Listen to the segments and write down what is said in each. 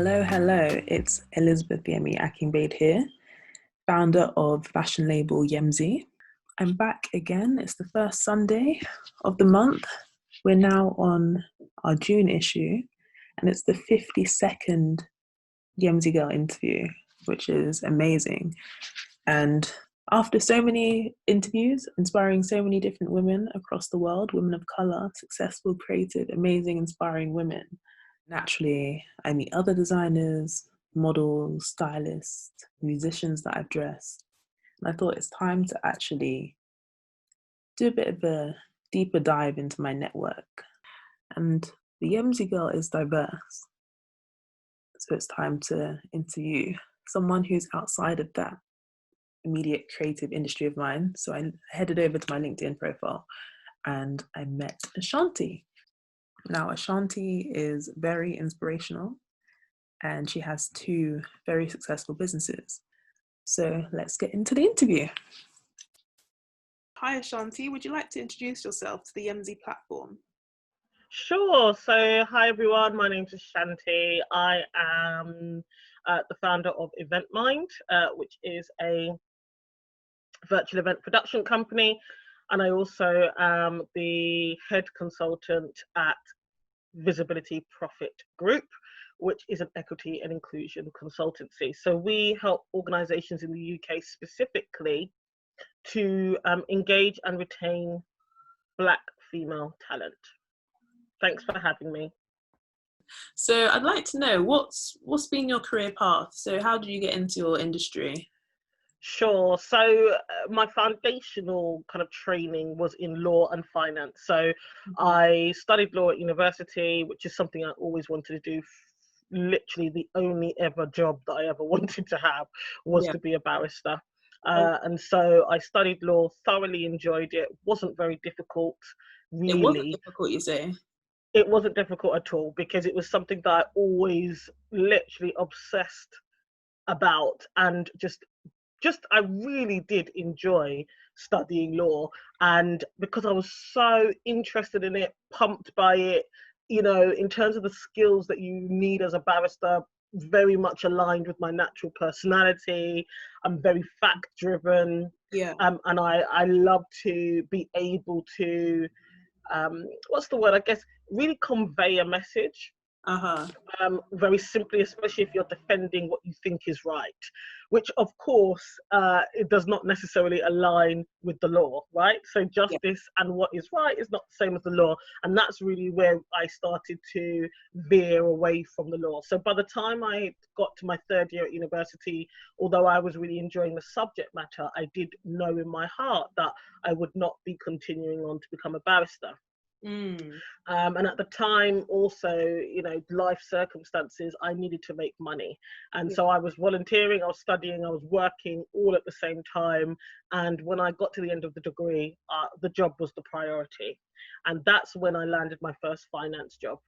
Hello. It's Elizabeth Yemi Akingbade here, founder of fashion label Yemzi. I'm back again. It's the first Sunday of the month. We're now on our June issue, and it's the 52nd Yemzi Girl interview, which is amazing. And after so many interviews, inspiring so many different women across the world, women of color, successful, creative, amazing, inspiring women, naturally, I meet other designers, models, stylists, musicians that I've dressed. And I thought it's time to actually do a bit of a deeper dive into my network. And the Yemzi Girl is diverse. So it's time to interview someone who's outside of that immediate creative industry of mine. So I headed over to my LinkedIn profile and I met Ashanti. Now, Ashanti is very inspirational and she has two very successful businesses. So let's get into the interview. Hi, Ashanti. Would you like to introduce yourself to the Yemzi platform? Sure. So, hi everyone. My name's Ashanti. I am the founder of EventMind, which is a virtual event production company, and I also am the head consultant at Visibility Profit Group, which is an equity and inclusion consultancy. So we help organisations in the UK specifically to engage and retain Black female talent. Thanks for having me. So I'd like to know what's been your career path? So how did you get into your industry? Sure. So my foundational kind of training was in law and finance. So I studied law at university, which is something I always wanted to do. Literally the only ever job that I ever wanted to have was to be a barrister. And so I studied law, thoroughly enjoyed it. Wasn't very difficult, really. It wasn't difficult, you say? It wasn't difficult at all because it was something that I always literally obsessed about, and just I really did enjoy studying law. And because I was so interested in it, pumped by it, you know, in terms of the skills that you need as a barrister, very much aligned with my natural personality. I'm very fact driven. And I love to be able to what's the word, I guess, really convey a message very simply, especially if you're defending what you think is right, which of course it does not necessarily align with the law, right? So justice and what is right is not the same as the law, and that's really where I started to veer away from the law. So by the time I got to my third year at university, although I was really enjoying the subject matter, I did know in my heart that I would not be continuing on to become a barrister. And at the time also, you know, life circumstances, I needed to make money, and so I was volunteering, I was studying, I was working all at the same time. And when I got to the end of the degree, the job was the priority, and that's when I landed my first finance job.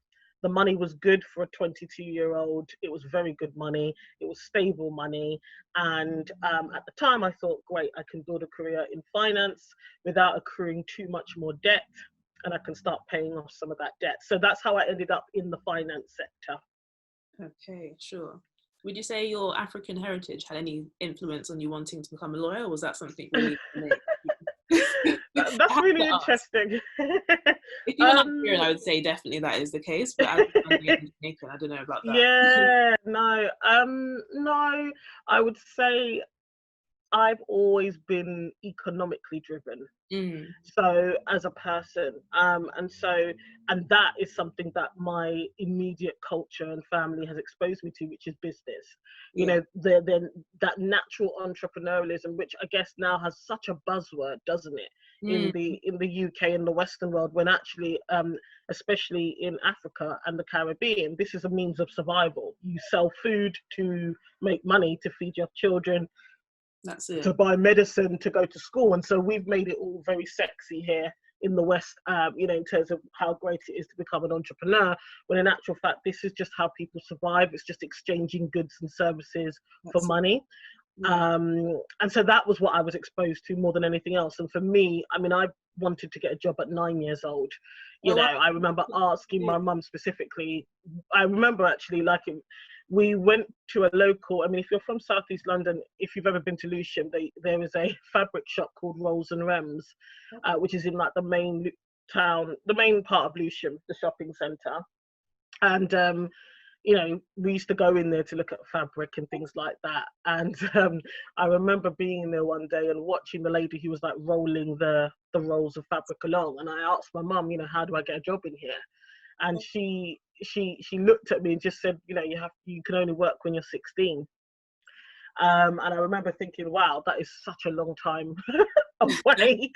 The money was good for a 22-year-old. It was very good money. It was stable money. And at the time I thought, great, I can build a career in finance without accruing too much more debt, and I can start paying off some of that debt. So that's how I ended up in the finance sector. Okay, sure. Would you say your African heritage had any influence on you wanting to become a lawyer, or was that something really That's really interesting. If you're Nigerian, I would say definitely that is the case, but as a Jamaican, I don't know about that. Yeah, no, I would say I've always been economically driven. So as a person, and that is something that my immediate culture and family has exposed me to, which is business. You know, that natural entrepreneurialism, which I guess now has such a buzzword, doesn't it? In the UK and the Western world, when actually, especially in Africa and the Caribbean, this is a means of survival. You sell food to make money to feed your children. That's it. To buy medicine, to go to school. And so we've made it all very sexy here in the West, you know, in terms of how great it is to become an entrepreneur, when in actual fact, this is just how people survive. It's just exchanging goods and services for money. And so that was what I was exposed to more than anything else. And for me, I mean, I wanted to get a job at 9 years old. You know, I remember asking my mum specifically, I remember actually, like, we went to a local, I mean, if you're from Southeast London, if you've ever been to Lewisham, there is a fabric shop called Rolls and Rems, which is in like the main part of Lewisham, the shopping centre. And you know, we used to go in there to look at fabric and things like that. And I remember being in there one day and watching the lady who was like rolling the rolls of fabric along. And I asked my mum, you know, how do I get a job in here? And she looked at me and just said, you know, you can only work when you're 16. And I remember thinking, wow, that is such a long time away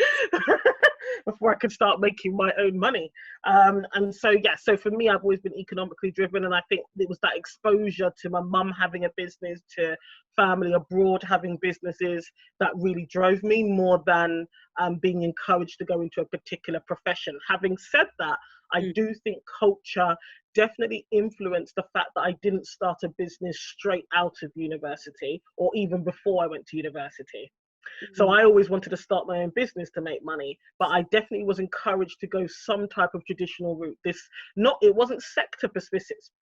before I could start making my own money. And so, yeah, so for me, I've always been economically driven. And I think it was that exposure to my mum having a business, to family abroad having businesses, that really drove me more than being encouraged to go into a particular profession. Having said that, I do think culture definitely influenced the fact that I didn't start a business straight out of university or even before I went to university. So I always wanted to start my own business to make money, but I definitely was encouraged to go some type of traditional route. It wasn't sector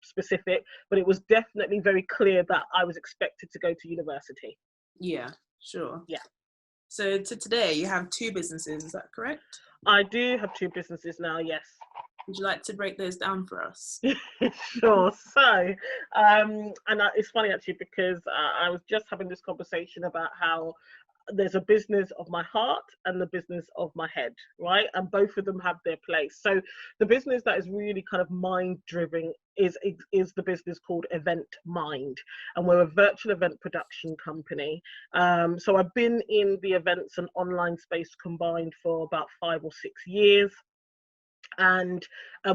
specific, but it was definitely very clear that I was expected to go to university. Yeah, sure. Yeah. So today you have 2 businesses, is that correct? I do have 2 businesses now, yes. Would you like to break those down for us? Sure. So, it's funny actually, because I was just having this conversation about how there's a business of my heart and the business of my head, right? And both of them have their place. So the business that is really kind of mind driven is the business called Event Mind, and we're a virtual event production company. So I've been in the events and online space combined for about 5 or 6 years. And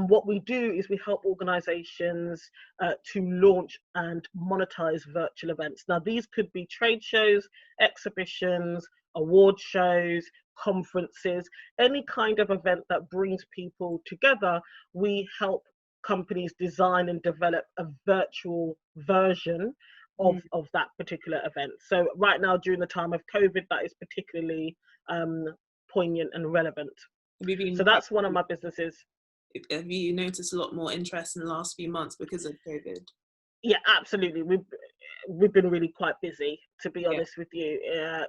what we do is we help organizations to launch and monetize virtual events. Now, these could be trade shows, exhibitions, award shows, conferences, any kind of event that brings people together. We help companies design and develop a virtual version of that particular event. So right now, during the time of COVID, that is particularly poignant and relevant. So that's one of my businesses. Have you noticed a lot more interest in the last few months because of COVID? Yeah, absolutely. We've been really quite busy, to be honest with you.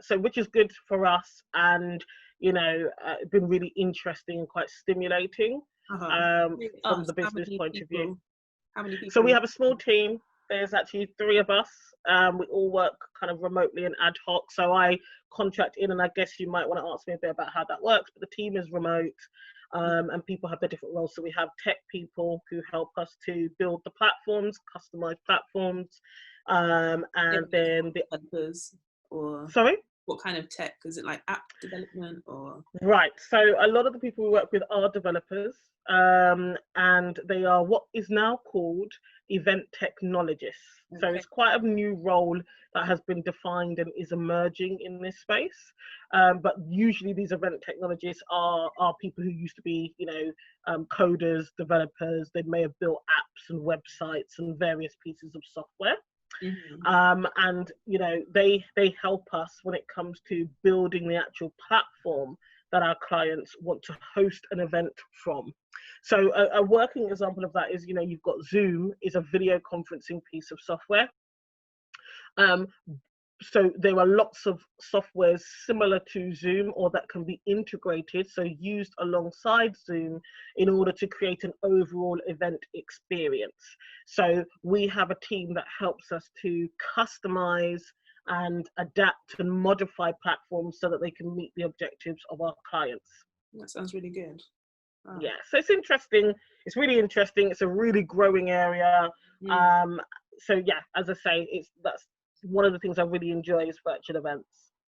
So which is good for us, and you know, it's been really interesting and quite stimulating from the business point of view. How many people? So we have a small team. There's actually 3 of us. We all work kind of remotely and ad hoc. So I contract in, and I guess you might want to ask me a bit about how that works, but the team is remote, and people have their different roles. So we have tech people who help us to build the platforms, customized platforms, and then the developers, or sorry? What kind of tech? Is it like app development or? Right. So a lot of the people we work with are developers, and they are what is now called event technologists. Okay. So it's quite a new role that has been defined and is emerging in this space. But usually these event technologists are people who used to be, you know, coders, developers. They may have built apps and websites and various pieces of software. And you know, they help us when it comes to building the actual platform that our clients want to host an event from. So a working example of that is, you know, you've got Zoom is a video conferencing piece of software. So there are lots of softwares similar to Zoom or that can be integrated, so used alongside Zoom in order to create an overall event experience. So we have a team that helps us to customize and adapt and modify platforms so that they can meet the objectives of our clients. That sounds really good. Wow. Yeah, so it's interesting. It's really interesting. It's a really growing area. So yeah, as I say, that's one of the things I really enjoy is virtual events.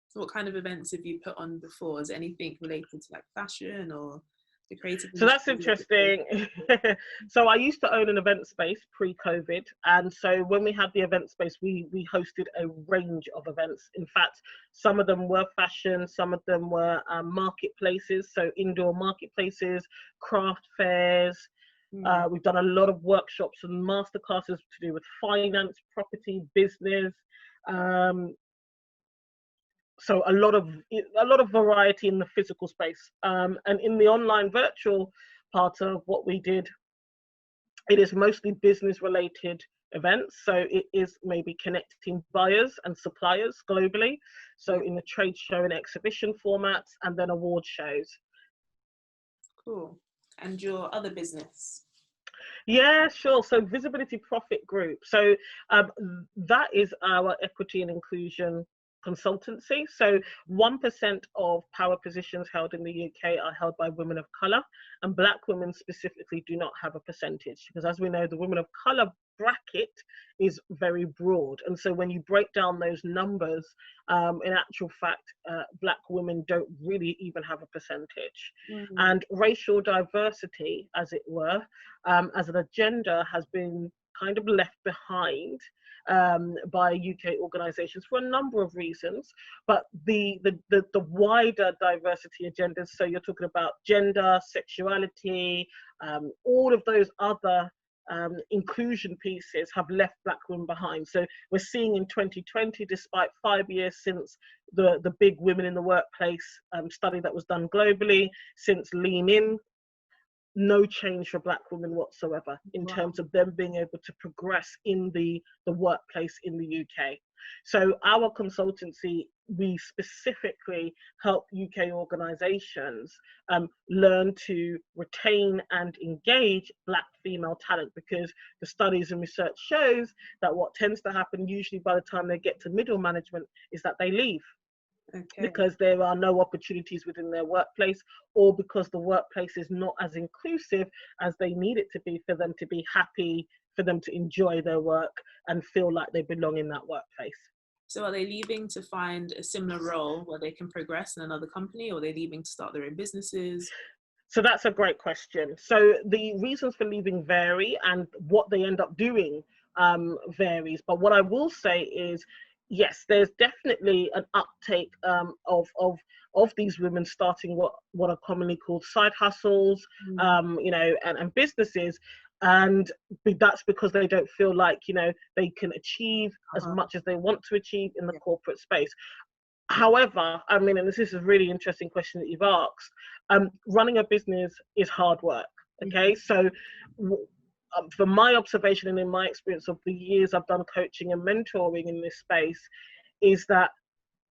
So what kind of events have you put on before? Is there anything related to like fashion or the creative industry? So that's interesting. So I used to own an event space pre-COVID, and so when we had the event space, we hosted a range of events. In fact, some of them were fashion, some of them were marketplaces, so indoor marketplaces, craft fairs. We've done a lot of workshops and masterclasses to do with finance, property, business. So a lot of variety in the physical space, and in the online virtual part of what we did, it is mostly business related events. So it is maybe connecting buyers and suppliers globally. So Yeah. in the trade show and exhibition formats, and then award shows. Cool. And your other business? Yeah, sure. So Visibility Profit Group. So that is our equity and inclusion consultancy. So 1% of power positions held in the UK are held by women of colour, and black women specifically do not have a percentage, because as we know, the women of colour bracket is very broad, and so when you break down those numbers, in actual fact, black women don't really even have a percentage. And racial diversity, as it were, as an agenda, has been kind of left behind by UK organisations for a number of reasons. But the wider diversity agendas, so you're talking about gender, sexuality, all of those other inclusion pieces have left black women behind. So we're seeing in 2020, despite 5 years since the big Women in the Workplace study that was done globally, since Lean In, no change for black women whatsoever in terms of them being able to progress in the workplace in the UK. So our consultancy, we specifically help UK organisations learn to retain and engage black female talent, because the studies and research shows that what tends to happen usually by the time they get to middle management is that they leave. Okay. Because there are no opportunities within their workplace, or because the workplace is not as inclusive as they need it to be for them to be happy, for them to enjoy their work and feel like they belong in that workplace. So are they leaving to find a similar role where they can progress in another company, or are they leaving to start their own businesses? So that's a great question. So the reasons for leaving vary, and what they end up doing varies. But what I will say is, yes, there's definitely an uptake of these women starting what are commonly called side hustles, you know, and businesses. And that's because they don't feel like, you know, they can achieve as much as they want to achieve in the corporate space. However, I mean, and this is a really interesting question that you've asked, running a business is hard work. Okay, so from my observation and in my experience of the years I've done coaching and mentoring in this space, is that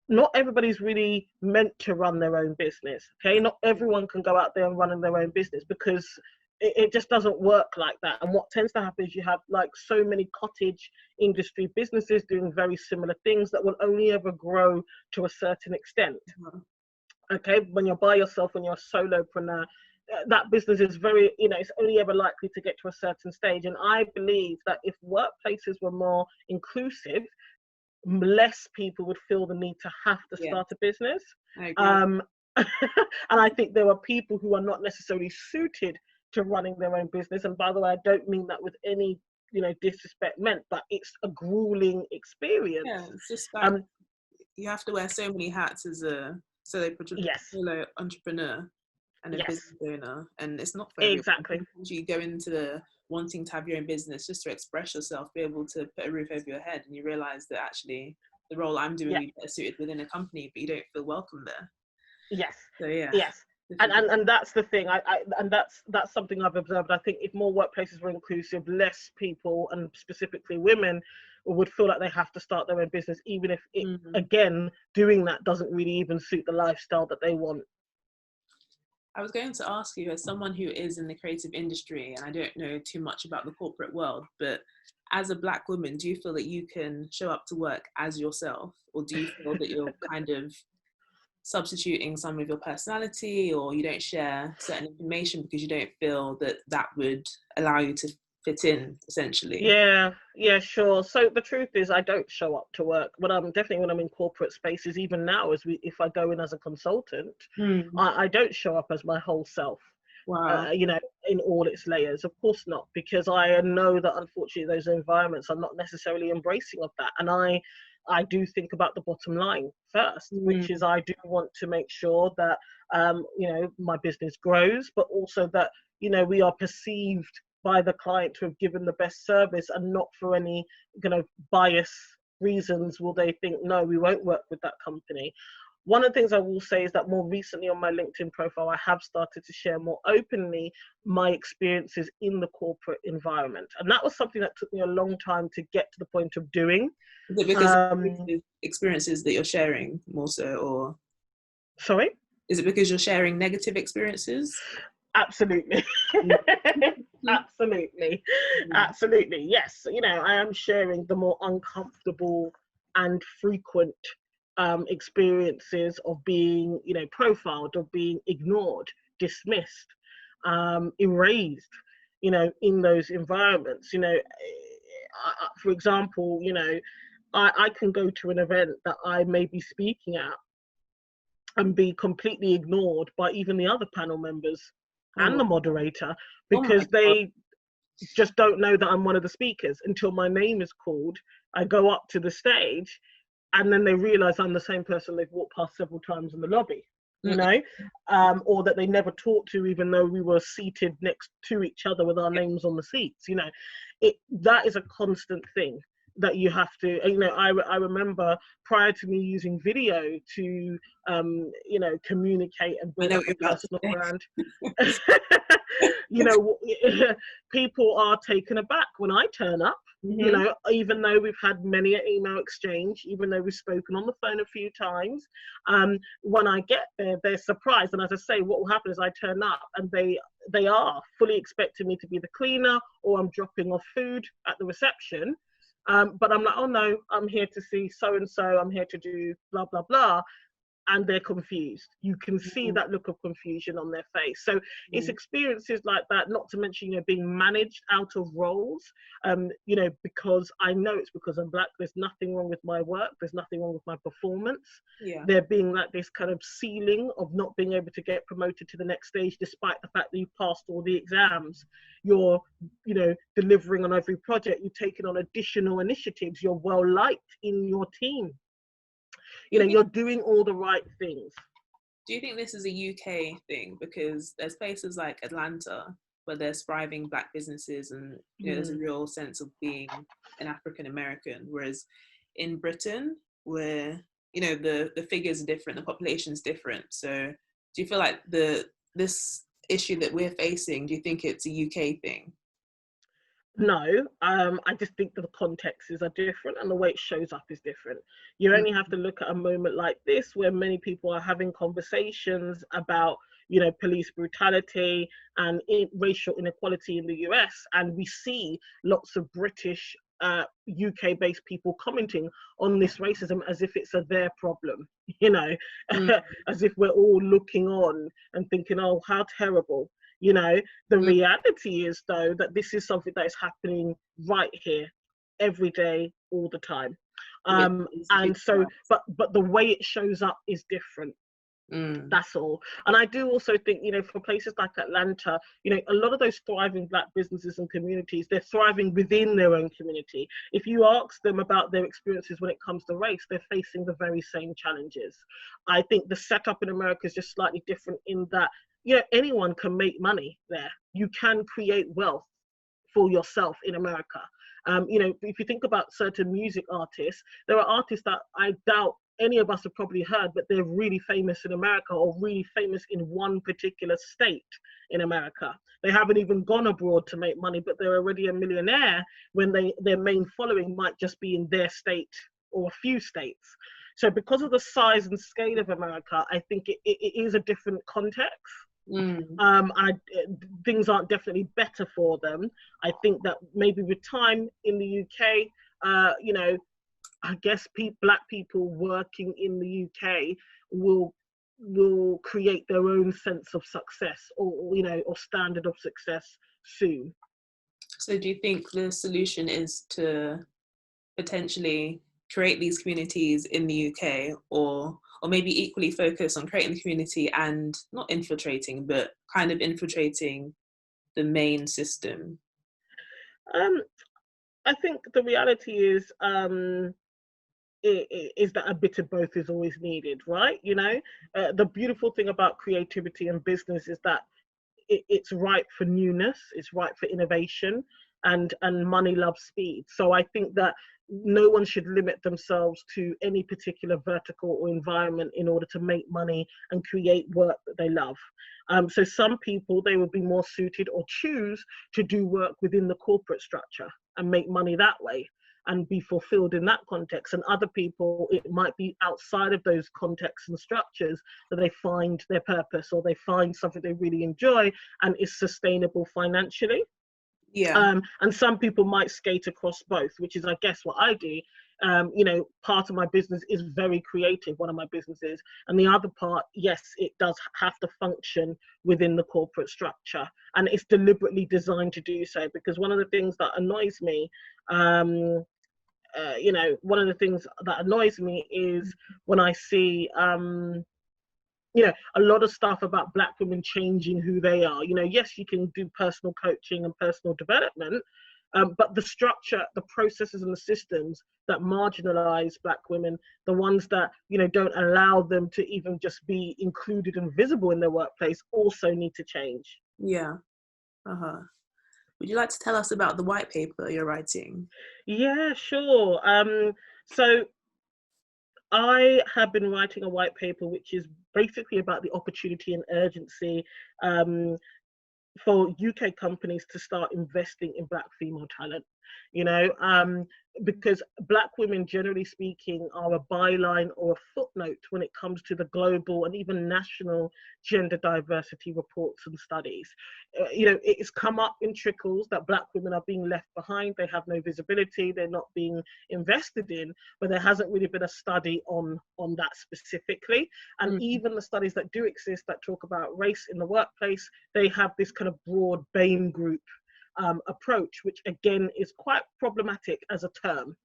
not everybody's really meant to run their own business. Okay, not everyone can go out there and run their own business, because it just doesn't work like that. And what tends to happen is you have like so many cottage industry businesses doing very similar things that will only ever grow to a certain extent. Okay, when you're by yourself, when you're a solopreneur, that business is very, you know, it's only ever likely to get to a certain stage. And I believe that if workplaces were more inclusive, less people would feel the need to have to start a business. And I think there are people who are not necessarily suited to running their own business. And by the way, I don't mean that with any, you know, disrespect meant, but it's a grueling experience. Yeah, it's just like you have to wear so many hats as a solo entrepreneur and a business owner, and it's not for everyone. Exactly. You go into the wanting to have your own business just to express yourself, be able to put a roof over your head, and you realize that actually the role I'm doing is better suited within a company, but you don't feel welcome there. Yes. So yeah. Yes. And that's the thing. And that's something I've observed. I think if more workplaces were inclusive, less people, and specifically women, would feel like they have to start their own business, even if it, again, doing that doesn't really even suit the lifestyle that they want. I was going to ask you, as someone who is in the creative industry, and I don't know too much about the corporate world, but as a Black woman, do you feel that you can show up to work as yourself, or do you feel that you're kind of substituting some of your personality, or you don't share certain information because you don't feel that that would allow you to fit in, essentially? Yeah, sure. So the truth is, I don't show up to work, but I'm definitely, when I'm in corporate spaces, even now, if I go in as a consultant, I don't show up as my whole self. Wow. You know, in all its layers. Of course not, because I know that unfortunately those environments are not necessarily embracing of that. And I do think about the bottom line first, which is I do want to make sure that, you know, my business grows, but also that, you know, we are perceived by the client to have given the best service, and not for any, you know, bias reasons will they think, no, we won't work with that company. One of the things I will say is that more recently on my LinkedIn profile, I have started to share more openly my experiences in the corporate environment. And that was something that took me a long time to get to the point of doing. Is it because of experiences that you're sharing more so, or? Sorry? Is it because you're sharing negative experiences? Absolutely. Absolutely. Absolutely. Yes. You know, I am sharing the more uncomfortable and frequent experiences of being, you know, profiled, of being ignored, dismissed, erased, you know, in those environments. You know, for example, you know, I can go to an event that I may be speaking at and be completely ignored by even the other panel members and the moderator, because they just don't know that I'm one of the speakers until my name is called. I go up to the stage and then they realize I'm the same person they've walked past several times in the lobby, you know, or that they never talked to, even though we were seated next to each other with our names on the seats. You know, that is a constant thing that you have to, you know, I remember prior to me using video to, you know, communicate and build up a personal brand, you know, people are taken aback when I turn up, you know, even though we've had many an email exchange, even though we've spoken on the phone a few times, when I get there, they're surprised. And as I say, what will happen is I turn up and they are fully expecting me to be the cleaner, or I'm dropping off food at the reception. But I'm like, oh no, I'm here to see so-and-so, I'm here to do blah, blah, blah. And they're confused. You can see that look of confusion on their face. So it's experiences like that, not to mention, you know, being managed out of roles, you know, because I know it's because I'm Black. There's nothing wrong with my work. There's nothing wrong with my performance. There being like this kind of ceiling of not being able to get promoted to the next stage, despite the fact that you've passed all the exams. You're, you know, delivering on every project. You've taken on additional initiatives. You're well liked in your team. You know, you're doing all the right things. Do you think this is a UK thing? Because there's places like Atlanta where there's thriving Black businesses, and you know, there's a real sense of being an African American. Whereas in Britain, where, you know, the figures are different, the population's different. So do you feel like this issue that we're facing, do you think it's a UK thing? No, I just think that the contexts are different and the way it shows up is different. You only have to look at a moment like this where many people are having conversations about, you know, police brutality and racial inequality in the US, and we see lots of British, UK-based people commenting on this racism as if it's their problem, you know, as if we're all looking on and thinking, oh, how terrible. You know, the reality is, though, that this is something that is happening right here, every day, all the time. And so, but the way it shows up is different. That's all. And I do also think, you know, for places like Atlanta, you know, a lot of those thriving Black businesses and communities, they're thriving within their own community. If you ask them about their experiences when it comes to race, they're facing the very same challenges. I think the setup in America is just slightly different in that, you know, anyone can make money there. You can create wealth for yourself in America. You know, if you think about certain music artists, there are artists that I doubt any of us have probably heard, but they're really famous in America, or really famous in one particular state in America. They haven't even gone abroad to make money, but they're already a millionaire when their main following might just be in their state or a few states. So because of the size and scale of America, I think it is a different context. Things aren't definitely better for them. I think that maybe with time in the UK, you know, I guess Black people working in the UK will create their own sense of success, or you know, or standard of success soon. So do you think the solution is to potentially create these communities in the UK, or maybe equally focus on creating the community and not infiltrating, but kind of infiltrating the main system? I think the reality is that a bit of both is always needed, right? You know, the beautiful thing about creativity and business is that it's ripe for newness, it's ripe for innovation, and money loves speed. So I think that no one should limit themselves to any particular vertical or environment in order to make money and create work that they love. So some people, they would be more suited or choose to do work within the corporate structure and make money that way and be fulfilled in that context. And other people, it might be outside of those contexts and structures that they find their purpose, or they find something they really enjoy and is sustainable financially. Yeah. And some people might skate across both, which is, I guess, what I do. You know, part of my business is very creative, one of my businesses, and the other part, yes, it does have to function within the corporate structure, and it's deliberately designed to do so. Because one of the things that annoys me, you know, one of the things that annoys me is when I see you know, a lot of stuff about Black women changing who they are. You know, yes, you can do personal coaching and personal development, but the structure, the processes and the systems that marginalize Black women, the ones that, you know, don't allow them to even just be included and visible in their workplace, also need to change. Yeah. Would you like to tell us about the white paper you're writing? Yeah, sure. So I have been writing a white paper which is basically about the opportunity and urgency for UK companies to start investing in Black female talent, you know, because Black women, generally speaking, are a byline or a footnote when it comes to the global and even national gender diversity reports and studies. You know, it's come up in trickles that Black women are being left behind. They have no visibility. They're not being invested in, but there hasn't really been a study on that specifically. And even the studies that do exist that talk about race in the workplace, they have this kind of broad BAME group approach, which again is quite problematic as a term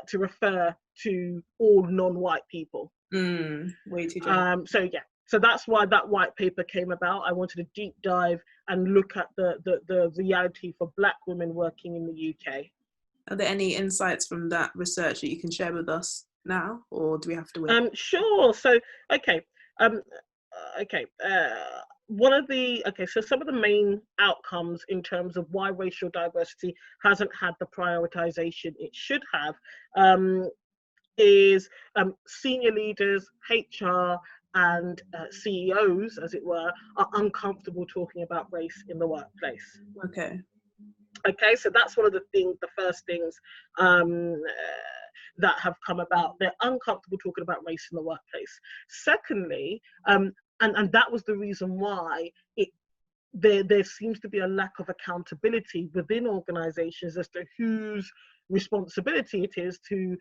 to refer to all non-white people. Way too general. So yeah, so that's why that white paper came about. I wanted to deep dive and look at the reality for Black women working in the UK. Are there any insights from that research that you can share with us now, or do we have to wait? Sure. So okay. Okay. So some of the main outcomes in terms of why racial diversity hasn't had the prioritization it should have is senior leaders, HR, and CEOs, as it were, are uncomfortable talking about race in the workplace. Okay, so that's one of the first things that have come about. They're uncomfortable talking about race in the workplace. Secondly, and that was the reason why there seems to be a lack of accountability within organizations as to whose responsibility it is to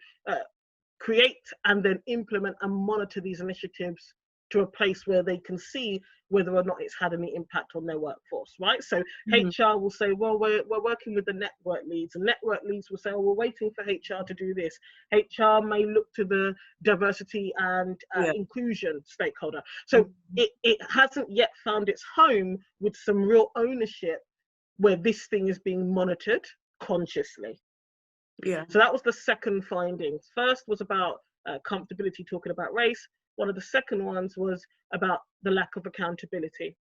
create and then implement and monitor these initiatives to a place where they can see whether or not it's had any impact on their workforce, right? So HR will say, well, we're working with the network leads, and network leads will say, oh, we're waiting for HR to do this. HR may look to the diversity and inclusion stakeholder. So it hasn't yet found its home with some real ownership where this thing is being monitored consciously. So that was the second finding. First was about comfortability talking about race. One of the second ones was about the lack of accountability.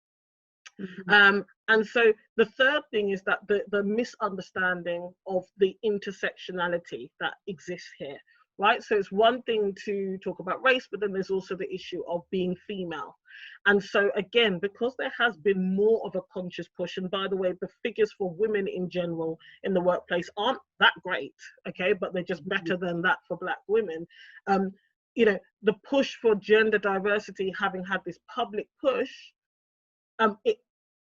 And so the third thing is that the misunderstanding of the intersectionality that exists here, right? So it's one thing to talk about race, but then there's also the issue of being female. And so again, because there has been more of a conscious push, and by the way, the figures for women in general in the workplace aren't that great, okay, but they're just better than that for Black women. You know, the push for gender diversity, having had this public push,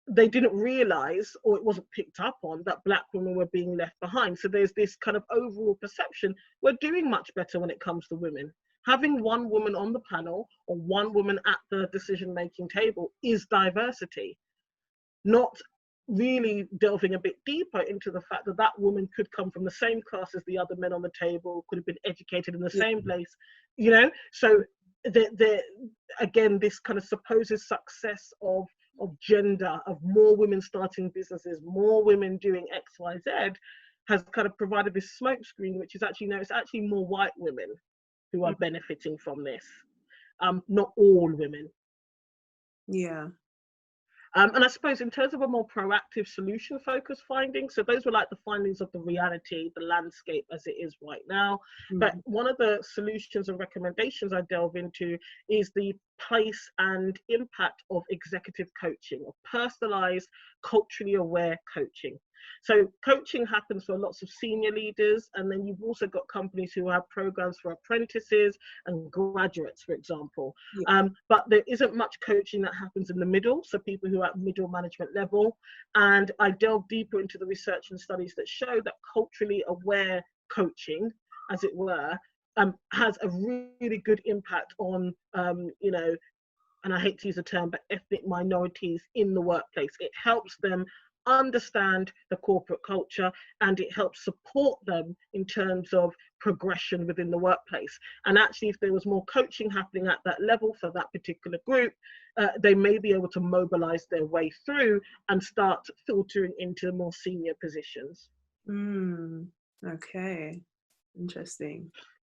they didn't realize, or it wasn't picked up on, that Black women were being left behind. So there's this kind of overall perception, we're doing much better when it comes to women. Having one woman on the panel or one woman at the decision-making table is diversity. Not really delving a bit deeper into the fact that that woman could come from the same class as the other men on the table, could have been educated in the same place, you know? So again, this kind of supposed success of gender, of more women starting businesses, more women doing X, Y, Z, has kind of provided this smokescreen, which is actually, no, it's actually more white women who are benefiting from this, not all women. Yeah. And I suppose in terms of a more proactive solution-focused findings, so those were like the findings of the reality, the landscape as it is right now. But one of the solutions and recommendations I delve into is the place and impact of executive coaching, or personalized, culturally aware coaching. So coaching happens for lots of senior leaders, and then you've also got companies who have programs for apprentices and graduates, for example. But there isn't much coaching that happens in the middle, so people who are at middle management level. And I delve deeper into the research and studies that show that culturally aware coaching, as it were, has a really good impact on, you know, and I hate to use the term, but ethnic minorities in the workplace. It helps them understand the corporate culture, and it helps support them in terms of progression within the workplace. And actually, if there was more coaching happening at that level for that particular group, they may be able to mobilize their way through and start filtering into more senior positions. Okay, interesting.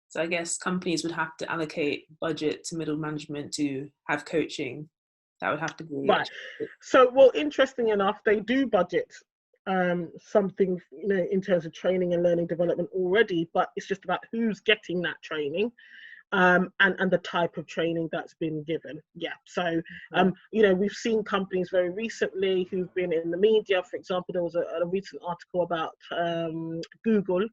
So I guess companies would have to allocate budget to middle management to have coaching. That would have to be right. So, well, interesting enough, they do budget something, you know, in terms of training and learning development already, but it's just about who's getting that training. And the type of training that's been given. Yeah. So, you know, we've seen companies very recently who've been in the media. For example, there was a recent article about Google,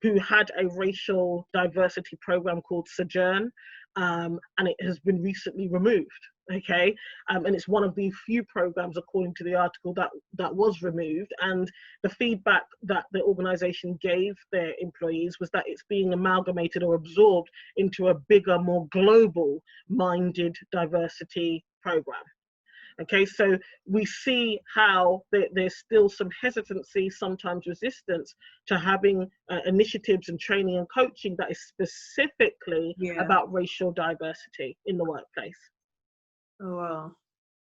who had a racial diversity program called Sojourn, and it has been recently removed. Okay, and it's one of the few programs, according to the article, that was removed. And the feedback that the organization gave their employees was that it's being amalgamated or absorbed into a bigger, more global minded diversity program. Okay, so we see how there's still some hesitancy, sometimes resistance, to having initiatives and training and coaching that is specifically about racial diversity in the workplace. Oh, wow.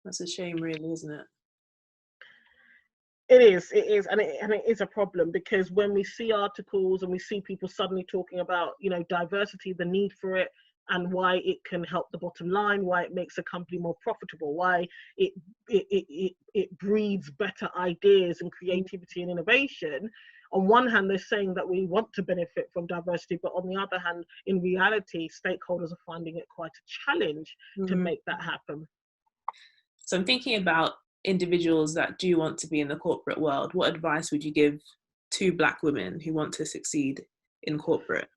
That's a shame, really, isn't it? It is, and it is a problem, because when we see articles and we see people suddenly talking about, you know, diversity, the need for it, and why it can help the bottom line, why it makes a company more profitable, why it breeds better ideas and creativity and innovation. On one hand, they're saying that we want to benefit from diversity, but on the other hand, in reality, stakeholders are finding it quite a challenge to make that happen. So I'm thinking about individuals that do want to be in the corporate world. What advice would you give to Black women who want to succeed in corporate?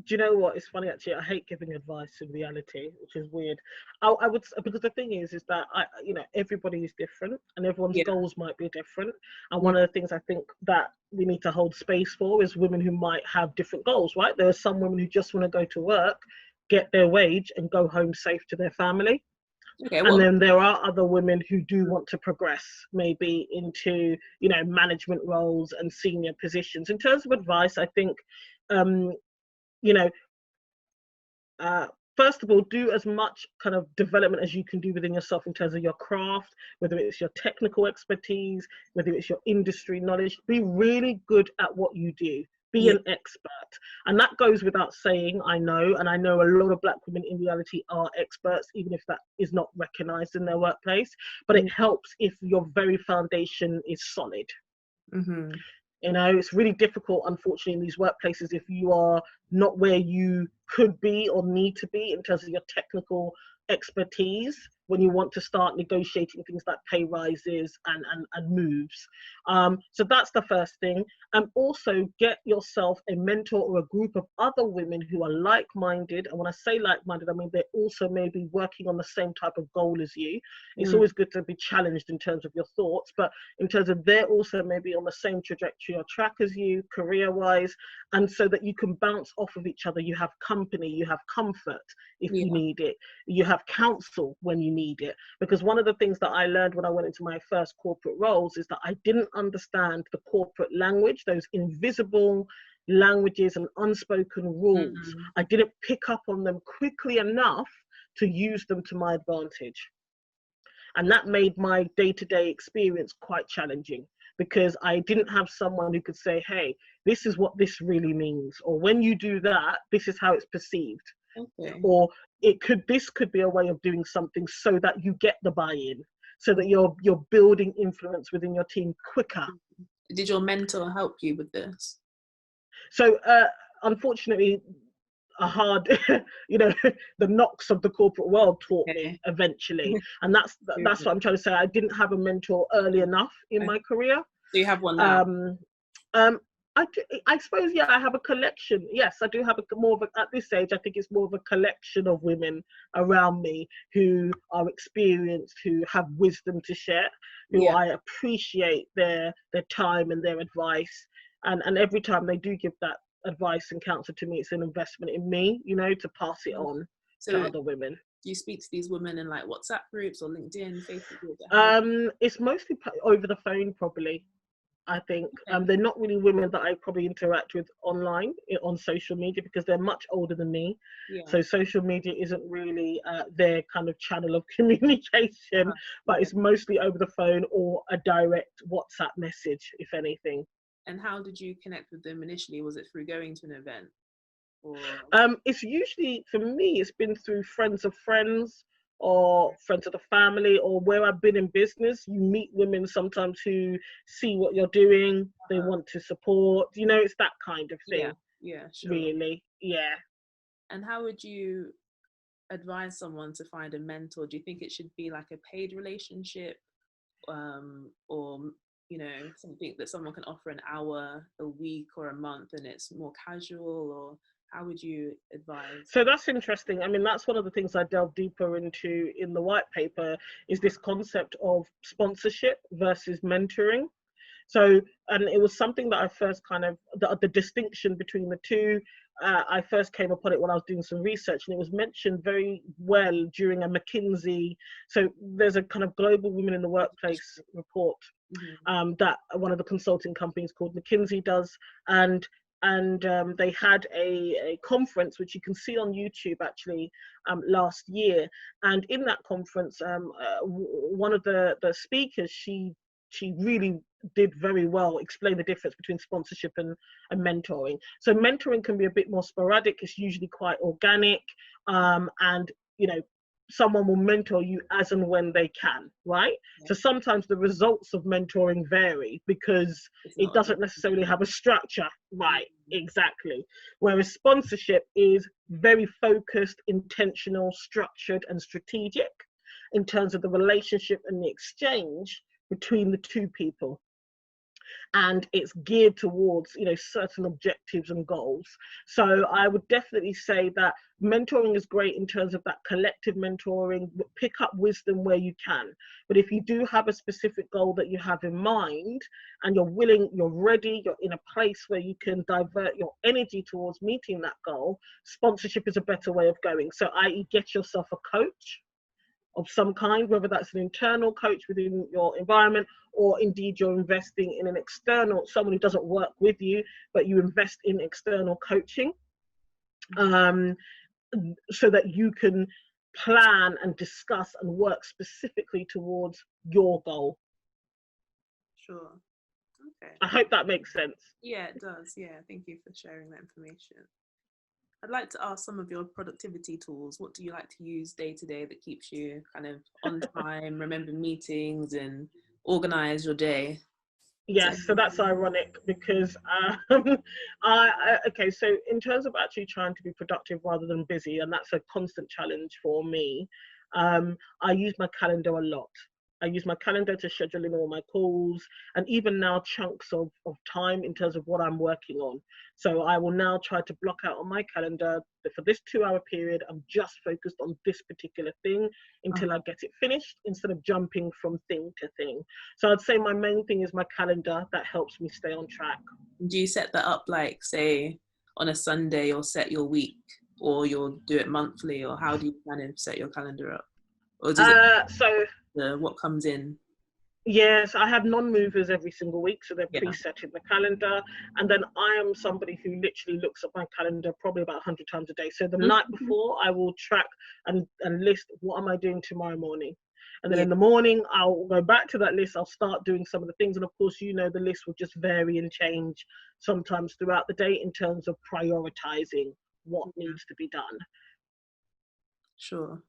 Do you know what? It's funny, actually. I hate giving advice in reality, which is weird. I would, because the thing is that you know, everybody is different, and everyone's goals might be different. And one of the things I think that we need to hold space for is women who might have different goals. Right? There are some women who just want to go to work, get their wage, and go home safe to their family. Okay, and then there are other women who do want to progress, maybe into, you know, management roles and senior positions. In terms of advice, I think, you know, first of all, do as much kind of development as you can do within yourself in terms of your craft, whether it's your technical expertise, whether it's your industry knowledge. Be really good at what you do. Be an expert. And that goes without saying, I know. And I know a lot of Black women in reality are experts, even if that is not recognized in their workplace. But it helps if your very foundation is solid. You know, it's really difficult, unfortunately, in these workplaces if you are not where you could be or need to be in terms of your technical expertise, when you want to start negotiating things like pay rises and moves. So that's the first thing. And also get yourself a mentor or a group of other women who are like-minded. And when I say like-minded, I mean they're also maybe working on the same type of goal as you. It's always good to be challenged in terms of your thoughts, but in terms of they're also maybe on the same trajectory or track as you, career-wise, and so that you can bounce off of each other. You have company, you have comfort if you need it, you have counsel when you need it. Because one of the things that I learned when I went into my first corporate roles is that I didn't understand the corporate language, those invisible languages and unspoken rules. I didn't pick up on them quickly enough to use them to my advantage. And that made my day-to-day experience quite challenging, because I didn't have someone who could say, hey, this is what this really means, or when you do that, this is how it's perceived. Or this could be a way of doing something so that you get the buy-in. so that you're building influence within your team quicker. Did your mentor help you with this? So unfortunately, a hard, the knocks of the corporate world taught me eventually, and that's what I'm trying to say. I didn't have a mentor early enough in my career. So you have one now. I suppose, yeah, I have a collection. Yes, I do have at this age, I think it's more of a collection of women around me who are experienced, who have wisdom to share, who I appreciate their time and their advice. And every time they do give that advice and counsel to me, it's an investment in me, to pass it on to other women. Do you speak to these women in like WhatsApp groups or LinkedIn, Facebook groups? It's mostly over the phone, probably. I think they're not really women that I probably interact with online on social media, because they're much older than me. So social media isn't really their kind of channel of communication, but it's mostly over the phone or a direct WhatsApp message, if anything. And how did you connect with them initially? Was it through going to an event? Or... it's usually, for me, it's been through friends of friends, or friends of the family, or where I've been in business. You meet women sometimes who see what you're doing, they want to support, it's that kind of thing. Sure. Really. And how would you advise someone to find a mentor? Do you think it should be like a paid relationship, or something that someone can offer an hour a week or a month and it's more casual? Or how would you advise? So that's interesting. I mean, that's one of the things I delve deeper into in the white paper, is this concept of sponsorship versus mentoring. So, and it was something that I first the distinction between the two, I first came upon it when I was doing some research, and it was mentioned very well during a McKinsey. So there's a kind of global women in the workplace report that one of the consulting companies called McKinsey does. And they had a conference, which you can see on YouTube actually, last year. And in that conference, one of the speakers, she really did very well explain the difference between sponsorship and mentoring. So mentoring can be a bit more sporadic. It's usually quite organic, and someone will mentor you as and when they can, right? So sometimes the results of mentoring vary because it doesn't necessarily have a structure, right? Exactly. Whereas sponsorship is very focused, intentional, structured, and strategic in terms of the relationship and the exchange between the two people. And it's geared towards, certain objectives and goals. So I would definitely say that mentoring is great in terms of that collective mentoring, pick up wisdom where you can. But if you do have a specific goal that you have in mind, and you're willing, you're ready, you're in a place where you can divert your energy towards meeting that goal, sponsorship is a better way of going. So i.e. get yourself a coach of some kind, whether that's an internal coach within your environment, or indeed you're investing in an external, someone who doesn't work with you, but you invest in external coaching, so that you can plan and discuss and work specifically towards your goal. Sure. Okay. I hope that makes sense. Yeah, it does. Yeah, thank you for sharing that information. I'd like to ask some of your productivity tools. What do you like to use day to day that keeps you kind of on time, remember meetings, and organize your day? Yes, so that's ironic because okay, so in terms of actually trying to be productive rather than busy, and that's a constant challenge for me, I use my calendar a lot. I use my calendar to schedule in all my calls, and even now chunks of time in terms of what I'm working on. So I will now try to block out on my calendar that for this 2-hour period, I'm just focused on this particular thing until I get it finished, instead of jumping from thing to thing. So I'd say my main thing is my calendar. That helps me stay on track. Do you set that up, like, say, on a Sunday, or set your week, or you'll do it monthly, or how do you kind of set your calendar up? Or does it what comes in? Yes, I have non-movers every single week, so they're preset in the calendar. And then I am somebody who literally looks at my calendar probably about 100 times a day. So the night before, I will track and list, what am I doing tomorrow morning? And then in the morning, I'll go back to that list. I'll start doing some of the things. And of course, the list will just vary and change sometimes throughout the day in terms of prioritizing what needs to be done. Sure.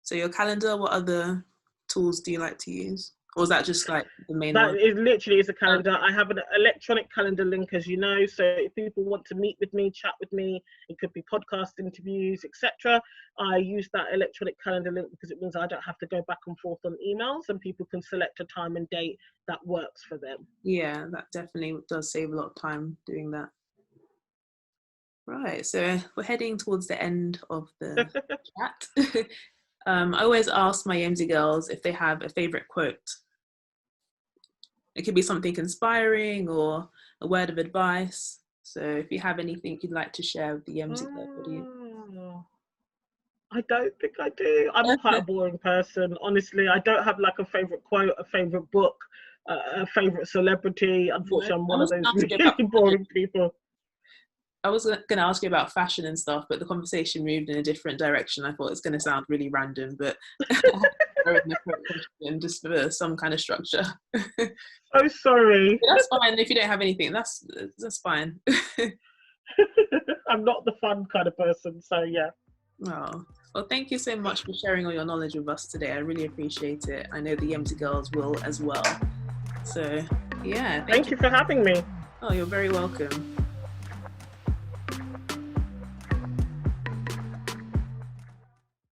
So your calendar, what other tools do you like to use? Or is that just like the main That one? is literally is a calendar. I have an electronic calendar link, as you know. So if people want to meet with me, chat with me, it could be podcast interviews, etc. I use that electronic calendar link because it means I don't have to go back and forth on emails, and people can select a time and date that works for them. Yeah, that definitely does save a lot of time doing that. Right, so we're heading towards the end of the chat. I always ask my Yemzi girls if they have a favorite quote. It could be something inspiring or a word of advice. So if you have anything you'd like to share with the Yemzi girls, what do you? I don't think I do. I'm quite a boring person, honestly. I don't have like a favorite quote, a favorite book, a favorite celebrity. Unfortunately, I'm one of those really boring people. I was going to ask you about fashion and stuff, but the conversation moved in a different direction. I thought it's going to sound really random, but just for some kind of structure. Oh, sorry. That's fine. If you don't have anything, that's fine. I'm not the fun kind of person, so yeah. Oh, well, thank you so much for sharing all your knowledge with us today. I really appreciate it. I know the Yemzi girls will as well. So, yeah. Thank you for having me. Oh, you're very welcome.